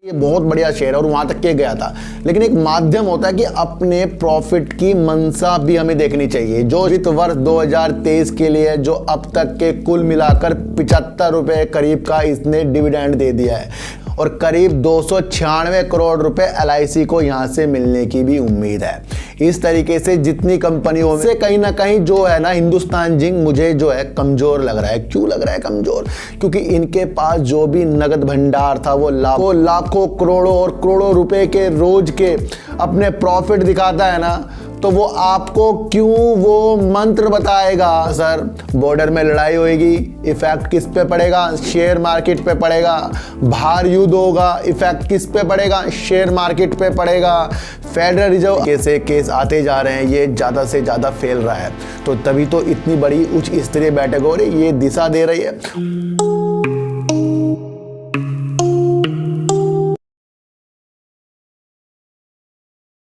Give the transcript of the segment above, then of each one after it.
ये बहुत बढ़िया शेयर है और वहां तक के गया था, लेकिन एक माध्यम होता है कि अपने प्रॉफिट की मंशा भी हमें देखनी चाहिए। जो वित्त वर्ष 2023 के लिए जो अब तक के कुल मिलाकर 75 रुपए करीब का इसने डिविडेंड दे दिया है और करीब 296 करोड़ रुपए LIC को यहां से मिलने की भी उम्मीद है। इस तरीके से जितनी कंपनियों से कहीं ना कहीं जो है ना हिंदुस्तान जिंक मुझे जो है कमजोर लग रहा है। क्यों लग रहा है कमजोर? क्योंकि इनके पास जो भी नगद भंडार था वो लाखों करोड़ों और करोड़ों रुपए के रोज के अपने प्रॉफिट दिखाता है ना, तो वो आपको क्यों वो मंत्र बताएगा? सर बॉर्डर में लड़ाई होगी, इफेक्ट किस पे पड़ेगा? शेयर मार्केट पे पड़ेगा। बाहर युद्ध होगा, इफेक्ट किस पे पड़ेगा? शेयर मार्केट पे पड़ेगा। फेडरल रिजर्व कैसे केस आते जा रहे हैं, ये ज़्यादा से ज़्यादा फैल रहा है, तो तभी तो इतनी बड़ी उच्च स्तरीय बैठक हो रही, ये दिशा दे रही है।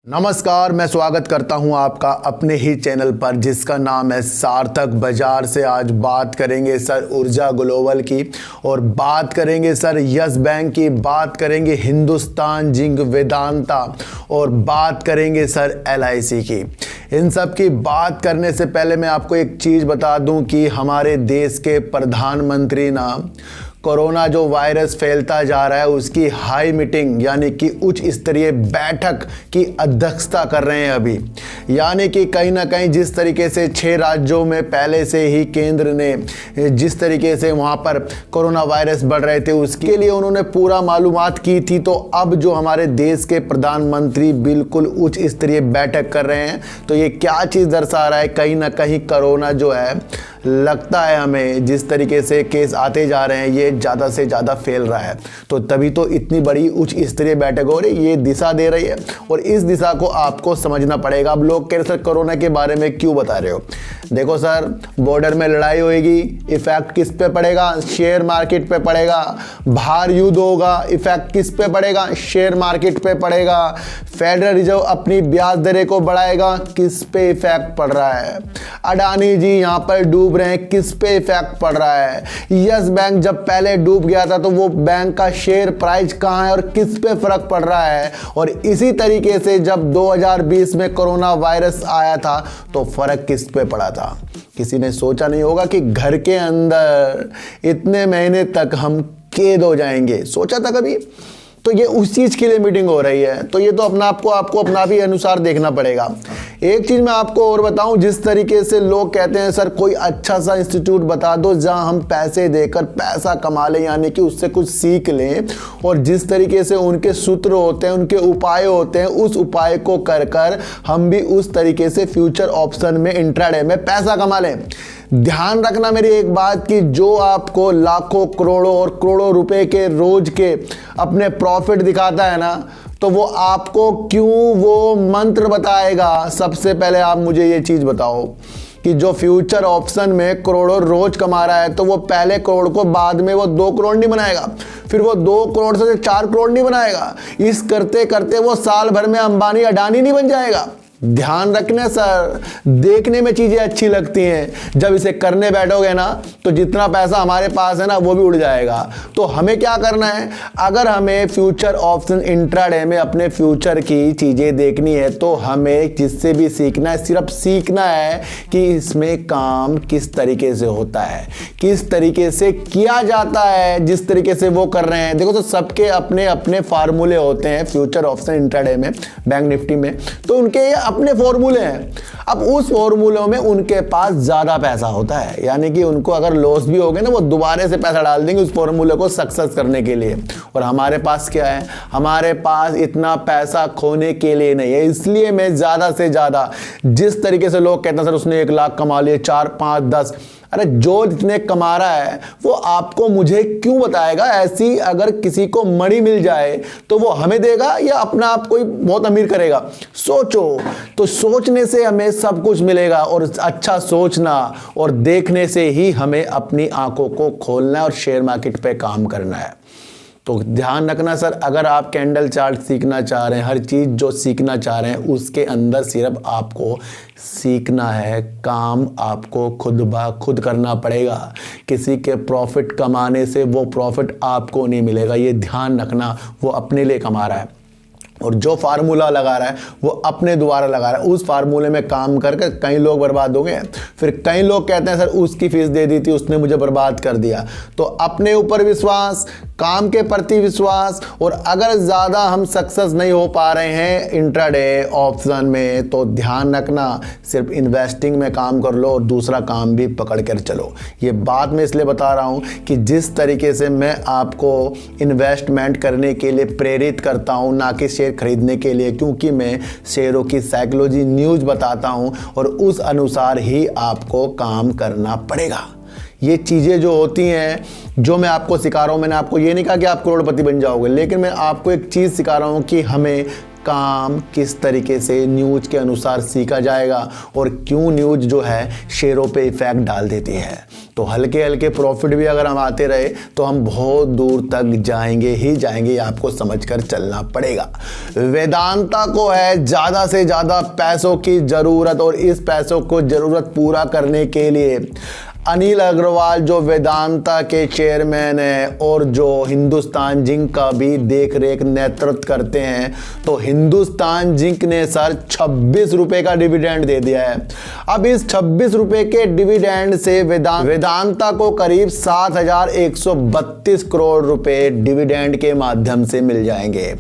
नमस्कार, मैं स्वागत करता हूं आपका अपने ही चैनल पर जिसका नाम है सार्थक बाजार से। आज बात करेंगे सर ऊर्जा ग्लोबल की और बात करेंगे सर यस बैंक की, बात करेंगे हिंदुस्तान जिंक, वेदांता और बात करेंगे सर LIC की। इन सब की बात करने से पहले मैं आपको एक चीज़ बता दूं कि हमारे देश के प्रधानमंत्री ना कोरोना जो वायरस फैलता जा रहा है उसकी हाई मीटिंग यानी कि उच्च स्तरीय बैठक की अध्यक्षता कर रहे हैं अभी। यानी कि कहीं ना कहीं जिस तरीके से 6 राज्यों में पहले से ही केंद्र ने जिस तरीके से वहाँ पर कोरोना वायरस बढ़ रहे थे उसके लिए उन्होंने पूरा मालूमात की थी, तो अब जो हमारे देश के प्रधानमंत्री बिल्कुल उच्च स्तरीय बैठक कर रहे हैं, तो ये क्या चीज़ दर्शा रहा है? कहीं ना कहीं कोरोना जो है लगता है हमें जिस तरीके से केस आते जा रहे हैं ये ज़्यादा से ज़्यादा फैल रहा है, तो तभी तो इतनी बड़ी उच्च स्तरीय बैठक हो रही, ये दिशा दे रही है और इस दिशा को आपको समझना पड़ेगा। अब लोग कह रहे सर कोरोना के बारे में क्यों बता रहे हो? देखो सर, बॉर्डर में लड़ाई होगी, इफेक्ट किस पे पड़ेगा? शेयर मार्केट पे पड़ेगा। बाहर युद्ध होगा, इफेक्ट किस पे पड़ेगा? शेयर मार्केट पे पड़ेगा। फेडरल रिजर्व अपनी ब्याज दरें को बढ़ाएगा, किस पे इफेक्ट पड़ रहा है? अडानी जी यहाँ पर डूब रहे हैं, किस पे इफेक्ट पड़ रहा है? यस बैंक जब पहले डूब गया था तो वो बैंक का शेयर प्राइस कहाँ है और किस पे फर्क पड़ रहा है? और इसी तरीके से जब 2020 में कोरोना वायरस आया था तो फर्क किस पे पड़ा था? किसी ने सोचा नहीं होगा कि घर के अंदर इतने महीने तक हम कैद हो जाएंगे, सोचा था कभी? तो ये उस चीज़ के लिए मीटिंग हो रही है, तो ये तो आपको अपना भी अनुसार देखना पड़ेगा। एक चीज़ मैं आपको और बताऊं, जिस तरीके से लोग कहते हैं सर कोई अच्छा सा इंस्टीट्यूट बता दो जहां हम पैसे देकर पैसा कमा लें, यानी कि उससे कुछ सीख लें और जिस तरीके से उनके सूत्र होते हैं, उनके उपाय होते हैं, उस उपाय को कर हम भी उस तरीके से फ्यूचर ऑप्शन में इंट्राडे में पैसा कमा लें। ध्यान रखना मेरी एक बात कि जो आपको लाखों करोड़ों और करोड़ों रुपए के रोज के अपने प्रॉफिट दिखाता है ना, तो वो आपको क्यों वो मंत्र बताएगा? सबसे पहले आप मुझे ये चीज़ बताओ कि जो फ्यूचर ऑप्शन में करोड़ों रोज कमा रहा है तो वो पहले करोड़ को बाद में वो 2 करोड़ नहीं बनाएगा, फिर वो 2 करोड़ से 4 करोड़ नहीं बनाएगा। इस करते करते वो साल भर में अंबानी अडानी नहीं बन जाएगा। ध्यान रखना सर, देखने में चीज़ें अच्छी लगती हैं, जब इसे करने बैठोगे ना तो जितना पैसा हमारे पास है ना वो भी उड़ जाएगा। तो हमें क्या करना है? अगर हमें फ्यूचर ऑप्शन इंट्राडे में अपने फ्यूचर की चीज़ें देखनी है तो हमें जिससे भी सीखना है, सिर्फ सीखना है कि इसमें काम किस तरीके से होता है, किस तरीके से किया जाता है, जिस तरीके से वो कर रहे हैं। देखो तो सबके अपने अपने फार्मूले होते हैं फ्यूचर ऑप्शन इंट्राडे में, बैंक निफ्टी में, तो उनके अपने फॉर्मूले हैं। अब उस फॉर्मूलों में उनके पास ज्यादा पैसा होता है, यानी कि उनको अगर लॉस भी हो गए ना वो दोबारा से पैसा डाल देंगे उस फॉर्मूले को सक्सेस करने के लिए। और हमारे पास क्या है? हमारे पास इतना पैसा खोने के लिए नहीं है। इसलिए मैं ज्यादा से ज्यादा, जिस तरीके से लोग कहते हैं सर उसने 1 लाख कमा लिए, 4, 5, 10, अरे जो जितने कमा रहा है वो आपको मुझे क्यों बताएगा? ऐसी अगर किसी को मणि मिल जाए तो वो हमें देगा या अपना आप कोई बहुत अमीर करेगा? सोचो। तो सोचने से हमें सब कुछ मिलेगा और अच्छा सोचना और देखने से ही हमें अपनी आंखों को खोलना है और शेयर मार्केट पे काम करना है। तो ध्यान रखना सर, अगर आप कैंडल चार्ट सीखना चाह रहे हैं, हर चीज़ जो सीखना चाह रहे हैं, उसके अंदर सिर्फ आपको सीखना है, काम आपको खुद ब खुद करना पड़ेगा। किसी के प्रॉफिट कमाने से वो प्रॉफिट आपको नहीं मिलेगा, ये ध्यान रखना। वो अपने लिए कमा रहा है और जो फार्मूला लगा रहा है वो अपने द्वारा लगा रहा है। उस फार्मूले में काम करके कई लोग बर्बाद हो गए। फिर कई लोग कहते हैं सर उसकी फीस दे दी थी, उसने मुझे बर्बाद कर दिया। तो अपने ऊपर विश्वास, काम के प्रति विश्वास, और अगर ज़्यादा हम सक्सेस नहीं हो पा रहे हैं इंट्राडे ऑप्शन में, तो ध्यान रखना सिर्फ इन्वेस्टिंग में काम कर लो और दूसरा काम भी पकड़ कर चलो। ये बात मैं इसलिए बता रहा हूँ कि जिस तरीके से मैं आपको इन्वेस्टमेंट करने के लिए प्रेरित करता हूँ, ना कि शेयर खरीदने के लिए, क्योंकि मैं शेयरों की साइकोलॉजी न्यूज़ बताता हूँ और उस अनुसार ही आपको काम करना पड़ेगा। ये चीज़ें जो होती हैं जो मैं आपको सिखा रहा हूँ, मैंने आपको ये नहीं कहा कि आप करोड़पति बन जाओगे, लेकिन मैं आपको एक चीज़ सिखा रहा हूँ कि हमें काम किस तरीके से न्यूज़ के अनुसार सीखा जाएगा और क्यों न्यूज़ जो है शेयरों पे इफ़ेक्ट डाल देती है। तो हल्के हल्के प्रॉफिट भी अगर हम आते रहे तो हम बहुत दूर तक जाएंगे ही जाएंगे, ये आपको समझकर चलना पड़ेगा। वेदांता को है ज़्यादा से ज़्यादा पैसों की ज़रूरत और इस पैसों को ज़रूरत पूरा करने के लिए अनिल अग्रवाल जो वेदांता के चेयरमैन हैं और जो हिंदुस्तान जिंक का भी देख रेख नेतृत्व करते हैं, तो हिंदुस्तान जिंक ने सर 26 रुपए का डिविडेंड दे दिया है। अब इस 26 रुपए के डिविडेंड से वेदांता को करीब 7,132 करोड़ रुपए डिविडेंड के माध्यम से मिल जाएंगे।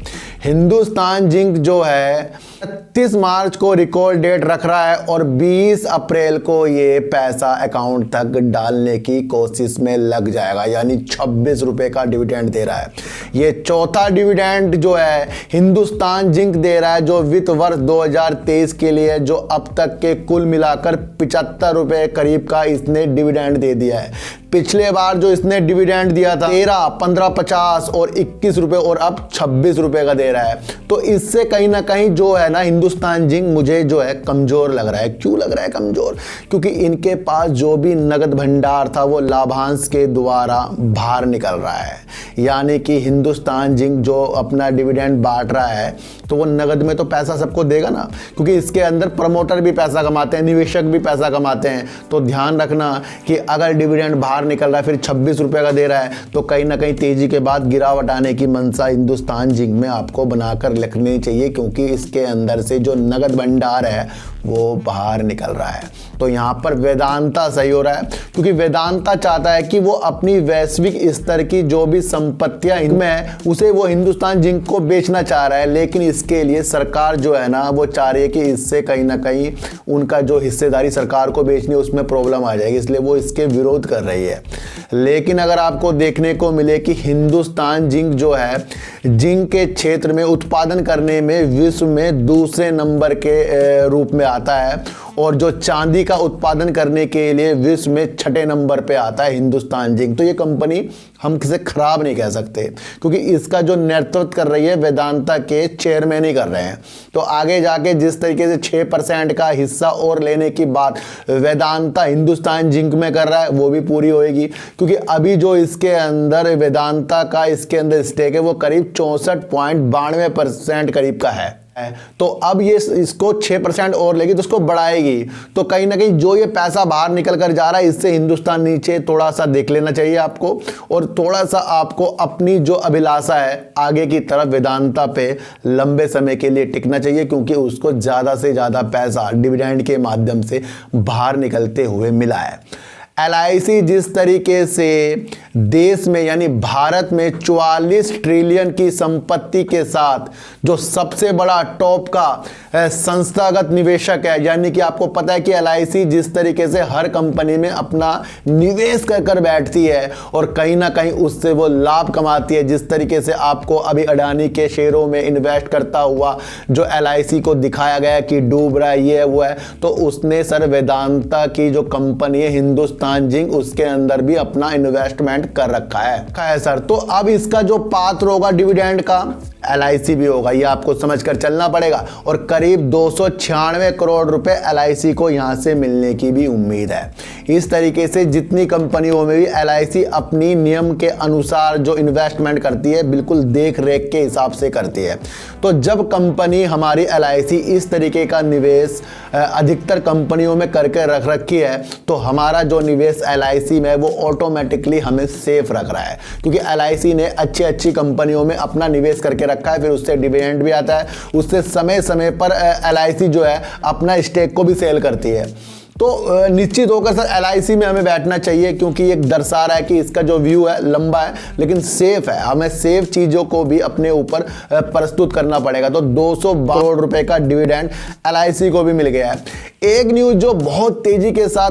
हिंदुस्तान जिंक जो है 31 मार्च को रिकॉर्ड डेट रख रहा है और 20 अप्रैल को ये पैसा अकाउंट तक डालने की कोशिश में लग जाएगा, यानी 26 रुपए का डिविडेंड दे रहा है। ये चौथा डिविडेंड जो है हिंदुस्तान जिंक दे रहा है, जो वित्त वर्ष 2023 के लिए, जो अब तक के कुल मिलाकर 75 रुपए करीब का इसने डिविडेंड दे दिया है। पिछले बार जो इसने डिविडेंड दिया था 13, 15, 50 और 21 रुपए और अब 26 रुपए का दे रहा है। तो इससे कहीं ना कहीं जो है ना हिंदुस्तान जिंक मुझे जो है कमजोर लग रहा है। क्यों लग रहा है कमजोर? क्योंकि इनके पास जो भी नगद भंडार था वो लाभांश के द्वारा बाहर निकल रहा है, यानी कि हिंदुस्तान जिंक जो अपना डिविडेंड बांट रहा है तो वो नगद में तो पैसा सबको देगा ना, क्योंकि इसके अंदर प्रमोटर भी पैसा कमाते हैं, निवेशक भी पैसा कमाते हैं। तो ध्यान रखना कि अगर डिविडेंड बाहर निकल रहा है फिर 26 रुपए का दे रहा है, तो कहीं ना कहीं तेजी के बाद गिरावट आने की मंशा हिंदुस्तान जिंक में आपको बनाकर रखनी चाहिए, क्योंकि इसके अंदर से जो नगद भंडार है वो बाहर निकल रहा है। तो यहाँ पर वेदांता सही हो रहा है, क्योंकि वेदांता चाहता है कि वो अपनी वैश्विक स्तर की जो भी संपत्तियां इनमें उसे वो हिंदुस्तान जिंक को बेचना चाह रहा है, लेकिन इसके लिए सरकार जो है ना वो चाह रही है कि इससे कहीं ना कहीं उनका जो हिस्सेदारी सरकार को बेचनी है उसमें प्रॉब्लम आ जाएगी, इसलिए वो इसके विरोध कर रही है। लेकिन अगर आपको देखने को मिले कि हिंदुस्तान जिंक जो है जिंक के क्षेत्र में उत्पादन करने में विश्व में दूसरे नंबर के रूप में आता है और जो चांदी का उत्पादन करने के लिए विश्व में 6ठे नंबर पे आता है हिंदुस्तान जिंक। तो ये कंपनी हम किसे खराब नहीं कह सकते, क्योंकि इसका जो नेतृत्व कर रही है वेदांता के चेयरमैन ही कर रहे हैं। तो आगे जाके जिस तरीके से 6% का हिस्सा और लेने की बात वेदांता हिंदुस्तान जिंक में कर रहा है वो भी पूरी होएगी, क्योंकि अभी जो इसके अंदर वेदांता का इसके अंदर स्टेक है वो करीब 64.92% करीब का है। तो अब ये इसको 6% और लेगी तो उसको बढ़ाएगी, तो कहीं ना कहीं जो ये पैसा बाहर निकल कर जा रहा है इससे हिंदुस्तान नीचे थोड़ा सा देख लेना चाहिए आपको, और थोड़ा सा आपको अपनी जो अभिलाषा है आगे की तरफ वेदांता पे लंबे समय के लिए टिकना चाहिए, क्योंकि उसको ज़्यादा से ज़्यादा पैसा डिविडेंड के माध्यम से बाहर निकलते हुए मिला है। LIC जिस तरीके से देश में यानी भारत में 44 ट्रिलियन की संपत्ति के साथ जो सबसे बड़ा टॉप का संस्थागत निवेशक है, यानी कि आपको पता है कि LIC जिस तरीके से हर कंपनी में अपना निवेश कर बैठती है और कहीं ना कहीं उससे वो लाभ कमाती है। जिस तरीके से आपको अभी अडानी के शेयरों में इन्वेस्ट करता हुआ जो LIC को दिखाया गया कि डूब रहा है, ये है वो है, तो उसने सर वेदांता की जो कंपनी है हिंदुस्तान जिंक उसके अंदर भी अपना इन्वेस्टमेंट कर रखा है सर। तो अब इसका जो पात्र होगा डिविडेंड का LIC भी होगा, ये आपको समझकर चलना पड़ेगा। और करीब 296 करोड़ रुपए LIC को यहाँ से मिलने की भी उम्मीद है। इस तरीके से जितनी कंपनियों में भी LIC अपनी नियम के अनुसार जो इन्वेस्टमेंट करती है बिल्कुल देख रेख के हिसाब से करती है। तो जब कंपनी हमारी LIC इस तरीके का निवेश अधिकतर कंपनियों में करके रख रखी है तो हमारा जो निवेश LIC में वो ऑटोमेटिकली हमें सेफ रख रहा है, क्योंकि LIC ने अच्छी कंपनियों में अपना निवेश करके रखा है, फिर उससे डिविडेंड भी आता है, उससे समय समय पर LIC जो है अपना स्टेक को भी सेल करती है। तो निश्चित होकर सर LIC में हमें बैठना चाहिए, क्योंकि एक दर्शा रहा है कि इसका जो व्यू है लंबा है लेकिन सेफ है। हमें सेफ चीज़ों को भी अपने ऊपर प्रस्तुत करना पड़ेगा। तो 200 करोड़ रुपए का डिविडेंड LIC को भी मिल गया है। एक न्यूज़ जो बहुत तेजी के साथ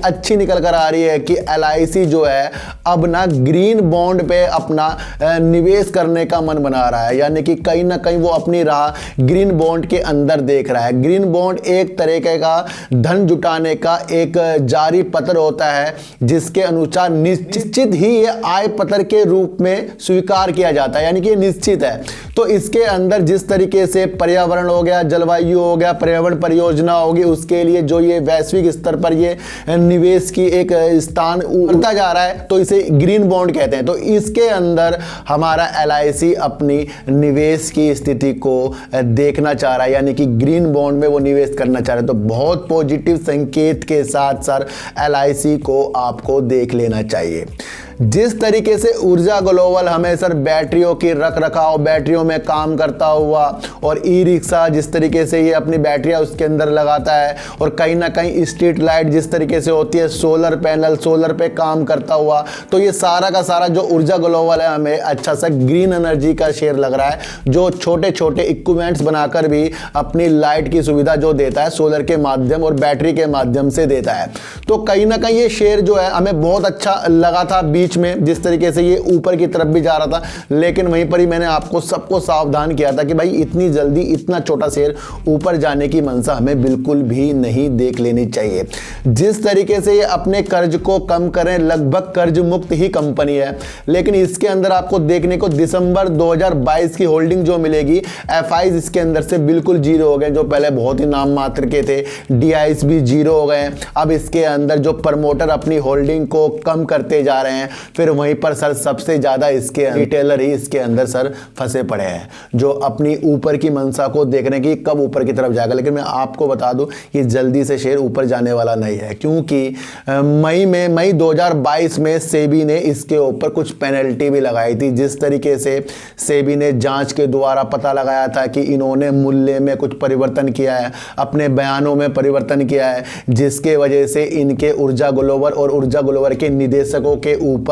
अच्छी निकल कर आ रही है कि LIC जो है अब ना ग्रीन बॉन्ड पे अपना निवेश करने का मन बना रहा है, यानी कि कहीं ना कहीं वो अपनी राह ग्रीन बॉन्ड के अंदर देख रहा है। ग्रीन बॉन्ड एक तरीके का धन जुटाने का एक जारी पत्र होता है, जिसके अनुसार निश्चित ही ये आय पत्र के रूप में स्वीकार किया जाता है, यानी कि निश्चित है। तो इसके अंदर जिस तरीके से पर्यावरण हो गया, जलवायु हो गया, पर्यावरण परियोजना होगी, उसके लिए जो ये वैश्विक स्तर पर ये निवेश की एक स्थान उठता जा रहा है, तो इसे ग्रीन बॉन्ड कहते हैं। तो इसके अंदर हमारा LIC अपनी निवेश की स्थिति को देखना चाह रहा है, यानी कि ग्रीन बॉन्ड में वो निवेश करना चाह रहा है। तो बहुत पॉजिटिव संकेत के साथ सर LIC को आपको देख लेना चाहिए। जिस तरीके से ऊर्जा ग्लोबल हमें सर बैटरियों की रख रखाव, बैटरियों में काम करता हुआ, और ई-रिक्शा जिस तरीके से ये अपनी बैटरियां उसके अंदर लगाता है, और कहीं ना कहीं स्ट्रीट लाइट जिस तरीके से होती है, सोलर पैनल, सोलर पे काम करता हुआ, तो ये सारा का सारा जो ऊर्जा ग्लोबल है हमें अच्छा सा ग्रीन एनर्जी का शेयर लग रहा है, जो छोटे छोटे इक्विपमेंट्स बनाकर भी अपनी लाइट की सुविधा जो देता है सोलर के माध्यम और बैटरी के माध्यम से देता है। तो कहीं ना कहीं ये शेयर जो है हमें बहुत अच्छा लगा था बीच में, जिस तरीके से ये ऊपर की तरफ भी जा रहा था, लेकिन वहीं पर ही मैंने आपको सबको सावधान किया था कि भाई इतनी जल्दी इतना छोटा शेयर ऊपर जाने की मंशा हमें बिल्कुल भी नहीं देख लेनी चाहिए। जिस तरीके से ये अपने कर्ज को कम करें, लगभग कर्ज मुक्त ही कंपनी है, लेकिन इसके अंदर आपको देखने को दिसंबर 2022 की होल्डिंग जो मिलेगी, FIs इसके अंदर से बिल्कुल जीरो हो गए, जो पहले बहुत ही नाम मात्र के थे, DIs भी जीरो हो गए। अब इसके अंदर जो प्रमोटर अपनी होल्डिंग को कम करते जा रहे हैं, फिर वहीं पर सर सबसे ज्यादा इसके रिटेलर ही इसके अंदर सर फंसे पड़े हैं, जो अपनी ऊपर की मंशा को देख रहे हैं कि कब ऊपर की तरफ जाएगा। लेकिन मैं आपको बता दूं ये जल्दी से शेयर ऊपर जाने वाला नहीं है, क्योंकि मई 2022 में सेबी ने इसके ऊपर कुछ पेनल्टी भी लगाई थी। जिस तरीके से सेबी ने जांच के द्वारा पता लगाया था कि इन्होंने मूल्य में कुछ परिवर्तन किया है, अपने बयानों में परिवर्तन किया है, जिसके वजह से इनके ऊर्जा ग्लोबल और ऊर्जा ग्लोबल के निदेशकों के ऊपर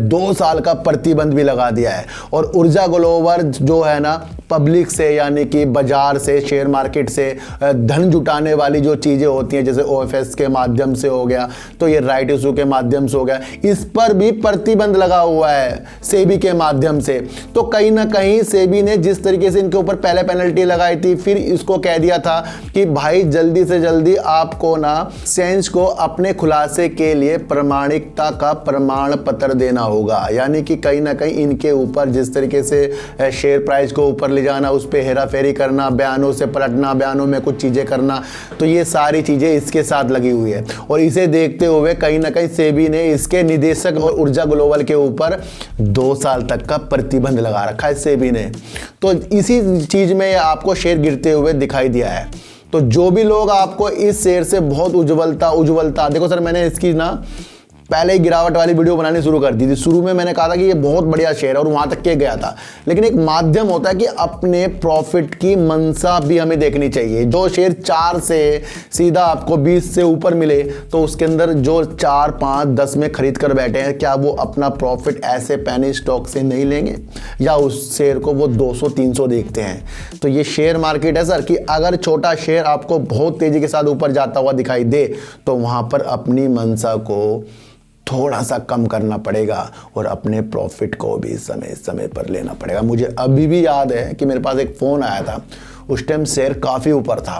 2 साल का प्रतिबंध भी लगा दिया है। और ऊर्जा ग्लोबल जो है ना पब्लिक से, यानी कि बाजार से, शेयर मार्केट से धन जुटाने वाली जो चीजें होती हैं, जैसे OFS के माध्यम से हो गया, तो ये राइट इशू के माध्यम से हो गया, इस पर भी प्रतिबंध लगा हुआ है सेबी के माध्यम से। तो कहीं ना कहीं सेबी ने जिस तरीके से इनके ऊपर पहले पेनल्टी लगाई थी, फिर इसको कह दिया था कि भाई जल्दी से जल्दी आपको ना सेंस को अपने खुलासे के लिए प्रमाणिकता का प्रमाण पत्र देना होगा, यानी कि कहीं ना कहीं इनके ऊपर जिस तरीके से शेयर प्राइस को ऊपर ले जाना, उस पर हेरा फेरी करना, बयानों से पलटना, बयानों में कुछ चीजें करना, तो ये सारी चीजें इसके साथ लगी हुई है। और इसे देखते हुए कहीं ना कहीं सेबी ने इसके निदेशक और ऊर्जा ग्लोबल के ऊपर 2 साल तक का प्रतिबंध लगा रखा है सेबी ने। तो इसी चीज में आपको शेयर गिरते हुए दिखाई दिया है। तो जो भी लोग आपको इस शेयर से बहुत उज्ज्वलता देखो सर, मैंने इसकी ना पहले ही गिरावट वाली वीडियो बनानी शुरू कर दी थी। शुरू में मैंने कहा था कि ये बहुत बढ़िया शेयर है और वहां तक के गया था, लेकिन एक माध्यम होता है कि अपने प्रॉफिट की मंशा भी हमें देखनी चाहिए। जो शेयर 4 से सीधा आपको 20 से ऊपर मिले, तो उसके अंदर जो 4, 5, 10 में खरीद कर बैठे हैं, क्या वो अपना प्रॉफिट ऐसे पैनी स्टॉक से नहीं लेंगे, या उस शेयर को वो 200, 300 देखते हैं? तो ये शेयर मार्केट है सर, कि अगर छोटा शेयर आपको बहुत तेजी के साथ ऊपर जाता हुआ दिखाई दे, तो वहां पर अपनी मंशा को थोड़ा सा कम करना पड़ेगा और अपने प्रॉफिट को भी समय समय पर लेना पड़ेगा। मुझे अभी भी याद है कि मेरे पास एक फ़ोन आया था, उस टाइम शेयर काफ़ी ऊपर था,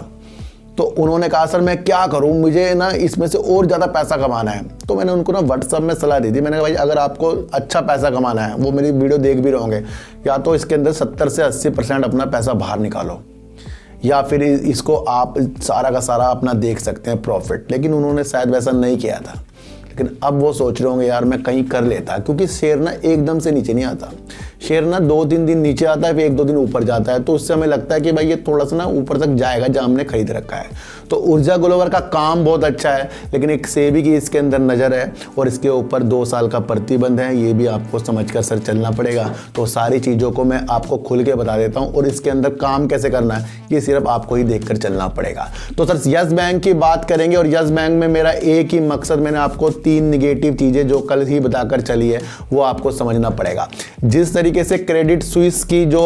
तो उन्होंने कहा सर मैं क्या करूं, मुझे ना इसमें से और ज़्यादा पैसा कमाना है। तो मैंने उनको ना व्हाट्सअप में सलाह दी थी। मैंने कहा भाई अगर आपको अच्छा पैसा कमाना है, वो मेरी वीडियो देख भी रहे होंगे, या तो इसके अंदर 70 से 80% अपना पैसा बाहर निकालो, या फिर इसको आप सारा का सारा अपना देख सकते हैं प्रॉफिट। लेकिन उन्होंने शायद वैसा नहीं किया था। लेकिन अब वो सोच रहे होंगे यार मैं कहीं कर लेता, क्योंकि शेयर ना एकदम से नीचे नहीं आता। शेयर ना 2-3 दिन नीचे आता है, फिर 1-2 दिन ऊपर जाता है। तो उससे हमें लगता है कि भाई ये थोड़ा सा ना ऊपर तक जाएगा जहाँ हमने खरीद रखा है। तो ऊर्जा ग्लोबल का काम बहुत अच्छा है, लेकिन एक सेबी की इसके अंदर नज़र है और इसके ऊपर 2 साल का प्रतिबंध है। ये भी आपको समझकर सर चलना पड़ेगा। तो सारी चीज़ों को मैं आपको खुल के बता देता हूँ, और इसके अंदर काम कैसे करना है ये सिर्फ आपको ही देख कर चलना पड़ेगा। तो सर यस बैंक की बात करेंगे, और यस बैंक में मेरा एक ही मकसद, मैंने आपको 3 निगेटिव चीज़ें जो कल ही बताकर चली है वो आपको समझना पड़ेगा। जिस तरीके से क्रेडिट स्विस की जो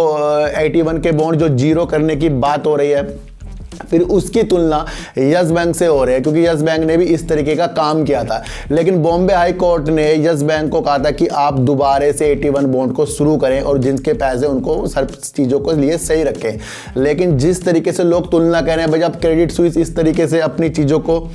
81 के बॉन्ड जो जीरो करने की बात हो रही है, फिर उसकी तुलना यस बैंक से हो रही है, क्योंकि यस बैंक ने भी इस तरीके का काम किया था। लेकिन बॉम्बे हाई कोर्ट ने यस बैंक को कहा था कि आप दोबारा से 81 बॉन्ड को शुरू करें और जिनके पैसे उनको सब चीज़ों को लिए सही रखें। लेकिन जिस तरीके से लोग तुलना कर रहे हैं भाई, जब क्रेडिट स्विस इस तरीके से अपनी चीज़ों को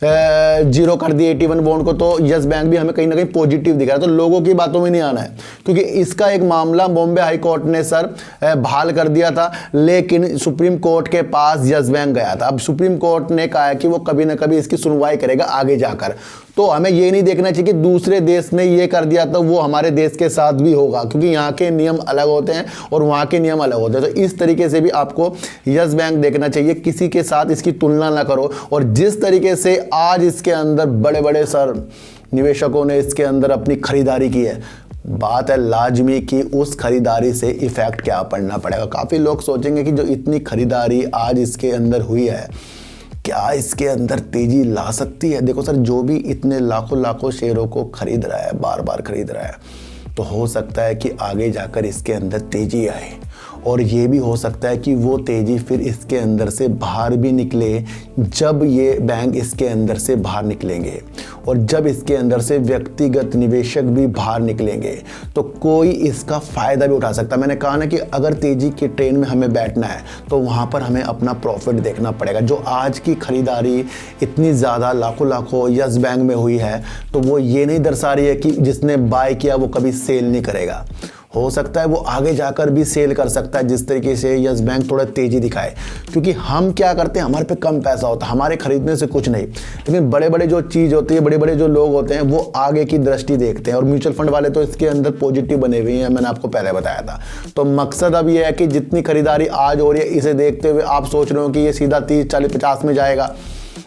जीरो कर दिए 81 बॉन्ड को, तो यस बैंक भी हमें कहीं ना कहीं पॉजिटिव दिख रहा है। तो लोगों की बातों में नहीं आना है, क्योंकि इसका एक मामला बॉम्बे हाई कोर्ट ने सर बहाल कर दिया था, लेकिन सुप्रीम कोर्ट के पास यस बैंक गया था। अब सुप्रीम कोर्ट ने कहा है कि वो कभी ना कभी इसकी सुनवाई करेगा आगे जाकर। तो हमें ये नहीं देखना चाहिए कि दूसरे देश ने ये कर दिया तो वो हमारे देश के साथ भी होगा, क्योंकि यहाँ के नियम अलग होते हैं और वहाँ के नियम अलग होते हैं। तो इस तरीके से भी आपको यस बैंक देखना चाहिए, किसी के साथ इसकी तुलना ना करो। और जिस तरीके से आज इसके अंदर बड़े बड़े सर निवेशकों ने इसके अंदर अपनी खरीदारी की है, बात है लाजमी कि उस खरीदारी से इफेक्ट क्या पड़ना पड़ेगा। काफ़ी लोग सोचेंगे कि जो इतनी खरीदारी आज इसके अंदर हुई है, क्या इसके अंदर तेजी ला सकती है। देखो सर, जो भी इतने लाखों शेयरों को खरीद रहा है, बार बार खरीद रहा है, तो हो सकता है कि आगे जाकर इसके अंदर तेजी आए, और ये भी हो सकता है कि वो तेजी फिर इसके अंदर से बाहर भी निकले जब ये बैंक इसके अंदर से बाहर निकलेंगे, और जब इसके अंदर से व्यक्तिगत निवेशक भी बाहर निकलेंगे तो कोई इसका फ़ायदा भी उठा सकता है। मैंने कहा ना कि अगर तेजी की ट्रेन में हमें बैठना है तो वहाँ पर हमें अपना प्रॉफिट देखना पड़ेगा। जो आज की खरीदारी इतनी ज़्यादा लाखों यस बैंक में हुई है, तो वो ये नहीं दर्शा रही है कि जिसने बाय किया वो कभी सेल नहीं करेगा। हो सकता है वो आगे जाकर भी सेल कर सकता है, जिस तरीके से यस बैंक थोड़ा तेज़ी दिखाए। क्योंकि हम क्या करते हैं, हमारे पे कम पैसा होता है, हमारे खरीदने से कुछ नहीं, लेकिन बड़े बड़े जो चीज़ होती है, बड़े बड़े जो लोग होते हैं वो आगे की दृष्टि देखते हैं। और म्यूचुअल फंड वाले तो इसके अंदर पॉजिटिव बने हुए हैं, मैंने आपको पहले बताया था। तो मकसद अब ये है कि जितनी खरीदारी आज हो रही है, इसे देखते हुए आप सोच रहे हो कि ये सीधा 30, 40, 50 में जाएगा,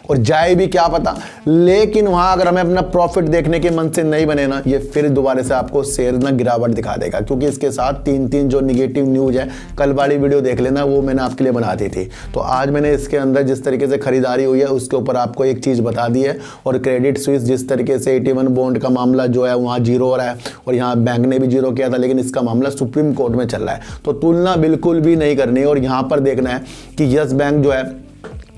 और जाए भी क्या पता। लेकिन वहाँ अगर हमें अपना प्रॉफिट देखने के मन से नहीं बने ना, ये फिर दोबारा से आपको शेयर ना गिरावट दिखा देगा। क्योंकि इसके साथ 3 जो निगेटिव न्यूज़ है, कल वाली वीडियो देख लेना, वो मैंने आपके लिए बना दी थी। तो आज मैंने इसके अंदर जिस तरीके से खरीदारी हुई है उसके ऊपर आपको एक चीज़ बता दी है। और क्रेडिट स्विस जिस तरीके से 81 बॉन्ड का मामला जो है वहाँ जीरो हो रहा है, और यहाँ बैंक ने भी जीरो किया था, लेकिन इसका मामला सुप्रीम कोर्ट में चल रहा है। तो तुलना बिल्कुल भी नहीं करनी है। और यहाँ पर देखना है कि यस बैंक जो है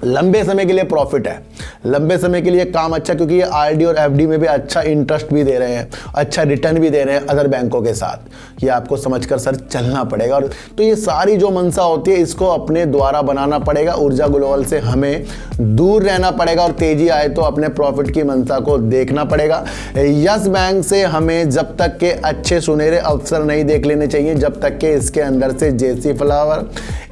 लंबे समय के लिए प्रॉफिट है, लंबे समय के लिए काम अच्छा, क्योंकि ये आरडी और एफडी में भी अच्छा इंटरेस्ट भी दे रहे हैं, अच्छा रिटर्न भी दे रहे हैं अदर बैंकों के साथ। ये आपको समझकर सर चलना पड़ेगा। और तो ये सारी जो मंशा होती है इसको अपने द्वारा बनाना पड़ेगा। ऊर्जा ग्लोबल से हमें दूर रहना पड़ेगा, और तेजी आए तो अपने प्रॉफिट की मंशा को देखना पड़ेगा। यस बैंक से हमें जब तक के अच्छे सुनहरे अवसर नहीं देख लेने चाहिए, जब तक के इसके अंदर से जेसी फ्लावर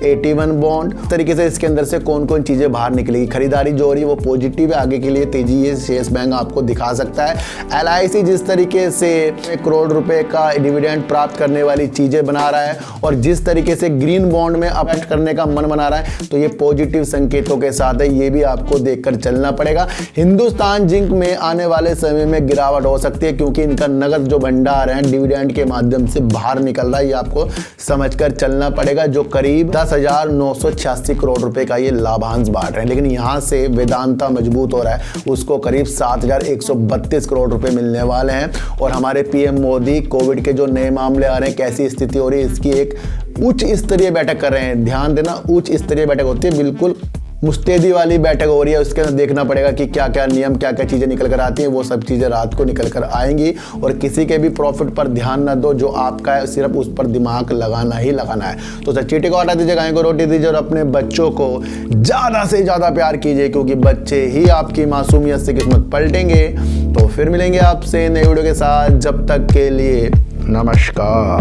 81 बॉन्ड तरीके से इसके अंदर से कौन कौन चीज़ें बाहर निकलेगी। खरीदारी जो हो रही है वो पॉजिटिव है, आगे के लिए तेजी ये यस बैंक आपको दिखा सकता है। LIC जिस तरीके से 1 करोड़ रुपए का डिविडेंड प्राप्त करने वाली चीज़ें बना रहा है, और जिस तरीके से ग्रीन बॉन्ड में अपेक्ट करने का मन बना रहा है, तो ये पॉजिटिव संकेतों के साथ है। ये भी आपको देखकर चलना पड़ेगा। हिंदुस्तान जिंक में आने वाले समय में गिरावट हो सकती है, क्योंकि इनका नगद जो भंडार है डिविडेंड के माध्यम से बाहर निकल रहा है। ये आपको समझकर चलना पड़ेगा। जो करीब 10,986 करोड़ रुपए का ये लाभांश बांट रहे हैं, लेकिन यहाँ से वेदांता मजबूत हो रहा है, उसको करीब 7,132 करोड़ रुपए मिलने वाले हैं। और हमारे PM मोदी कोविड के जो नए मामले आ रहे हैं, कैसी स्थिति हो रही है, इसकी एक उच्च स्तरीय बैठक कर रहे हैं। ध्यान देना, उच्च स्तरीय बैठक होती है, बिल्कुल मुस्तैदी वाली बैठक हो रही है, उसके अंदर देखना पड़ेगा कि क्या क्या नियम, क्या क्या चीज़ें निकल कर आती हैं। वो सब चीज़ें रात को निकल कर आएंगी और किसी के भी प्रॉफिट पर ध्यान न दो, जो आपका है सिर्फ उस पर दिमाग लगाना ही लगाना है। तो सर चीटी को हटा दीजिए, गाय को रोटी दीजिए और अपने बच्चों को ज़्यादा से ज़्यादा प्यार कीजिए, क्योंकि बच्चे ही आपकी मासूमियत से किस्मत पलटेंगे। तो फिर मिलेंगे आपसे नई वीडियो के साथ, जब तक के लिए नमस्कार।